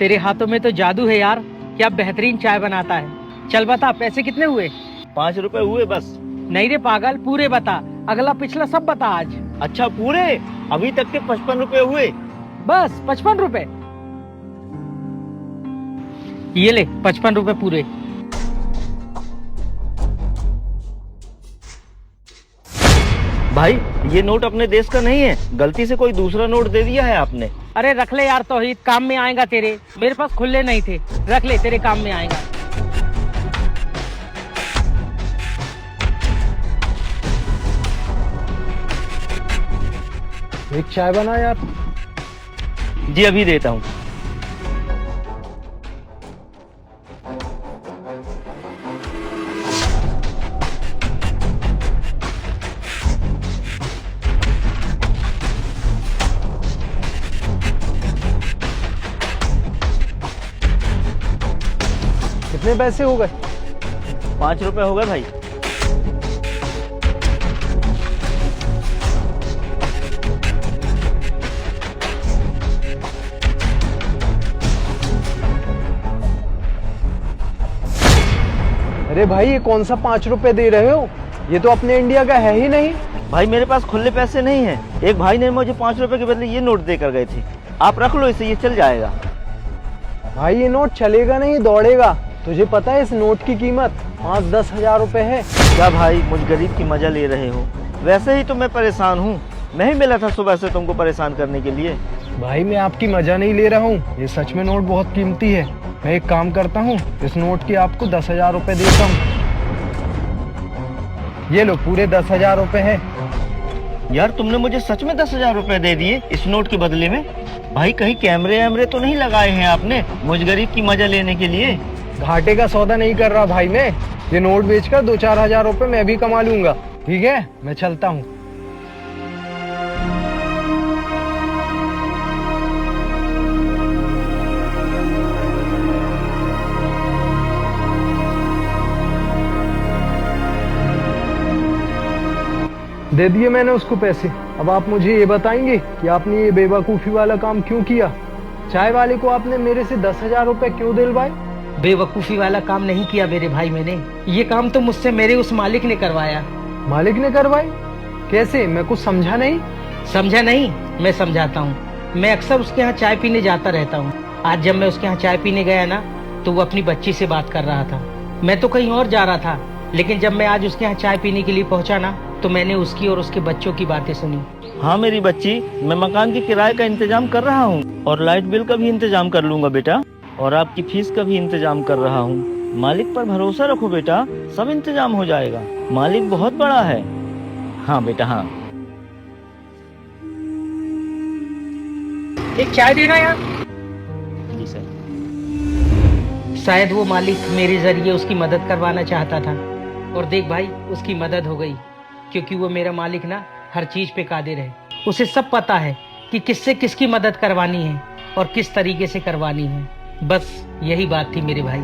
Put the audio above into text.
तेरे हाथों में तो जादू है यार, क्या बेहतरीन चाय बनाता है। चल बता, पैसे कितने हुए? 5 रुपए हुए बस। नहीं रे पागल, पूरे बता, अगला पिछला सब बता आज। अच्छा पूरे? अभी तक के 55 रुपए हुए। बस 55 रुपए? ये ले 55 रुपए पूरे। भाई ये नोट अपने देश का नहीं है, गलती से कोई दूसरा नोट दे दिया है आपने। अरे रख ले यार तौहीद, काम में आएगा तेरे। मेरे पास खुले नहीं थे, रख ले, तेरे काम में आएगा। एक चाय बना यार। जी अभी देता हूँ। कितने पैसे हो गए? 5 रुपए हो गए भाई। अरे भाई ये कौन सा 5 रुपए दे रहे हो? ये तो अपने इंडिया का है ही नहीं। भाई मेरे पास खुले पैसे नहीं है, एक भाई ने मुझे 5 रुपए के बदले ये नोट देकर गए थे। आप रख लो इसे, ये चल जाएगा। भाई ये नोट चलेगा नहीं, दौड़ेगा। तुझे पता है इस नोट की कीमत 5-10 हजार रुपए है। क्या भाई मुझ गरीब की मजा ले रहे हो? वैसे ही तो मैं परेशान हूँ, मैं ही मिला था सुबह से तुमको परेशान करने के लिए। भाई मैं आपकी मजा नहीं ले रहा हूँ, ये सच में नोट बहुत कीमती है। मैं एक काम करता हूँ, इस नोट की आपको 10,000 रुपए देता हूँ। ये लो, पूरे 10,000 रुपए है। यार तुमने मुझे सच में 10,000 रुपए दे दिए इस नोट के बदले में? भाई कहीं कैमरे वैमरे तो नहीं लगाए हैं आपने मुझ गरीब की मजा लेने के लिए? घाटे का सौदा नहीं कर रहा भाई मैं, ये नोट बेचकर 2-4 हजार रुपए मैं भी कमा लूंगा। ठीक है, मैं चलता हूँ। दे दिए मैंने उसको पैसे। अब आप मुझे ये बताएंगे कि आपने ये बेवकूफी वाला काम क्यों किया? चाय वाले को आपने मेरे से 10,000 रुपए क्यों दिलवाए? बेवकूफी वाला काम नहीं किया मेरे भाई मैंने, ये काम तो मुझसे मेरे उस मालिक ने करवाया। मालिक ने करवाए? कैसे? मैं कुछ समझा नहीं। समझा नहीं? मैं समझाता हूँ। मैं अक्सर उसके यहाँ चाय पीने जाता रहता हूँ। आज जब मैं उसके यहाँ चाय पीने गया ना, तो वो अपनी बच्ची से बात कर रहा था। मैं तो कहीं और जा रहा था, लेकिन जब मैं आज उसके यहाँ चाय पीने के लिए पहुंचा ना, तो मैंने उसकी और उसके बच्चों की बातें सुनी। हाँ मेरी बच्ची, मैं मकान के किराए का इंतजाम कर रहा हूँ और लाइट बिल का भी इंतजाम कर लूंगा बेटा, और आपकी फीस का भी इंतजाम कर रहा हूँ। मालिक पर भरोसा रखो बेटा, सब इंतजाम हो जाएगा। मालिक बहुत बड़ा है। हाँ बेटा हाँ। एक चाय देना यार। जी सर। शायद वो मालिक मेरे जरिए उसकी मदद करवाना चाहता था, और देख भाई उसकी मदद हो गई, क्योंकि वो मेरा मालिक ना हर चीज पे कादिर है। उसे सब पता है कि किससे किसकी मदद करवानी है और किस तरीके से करवानी है। बस यही बात थी मेरे भाई।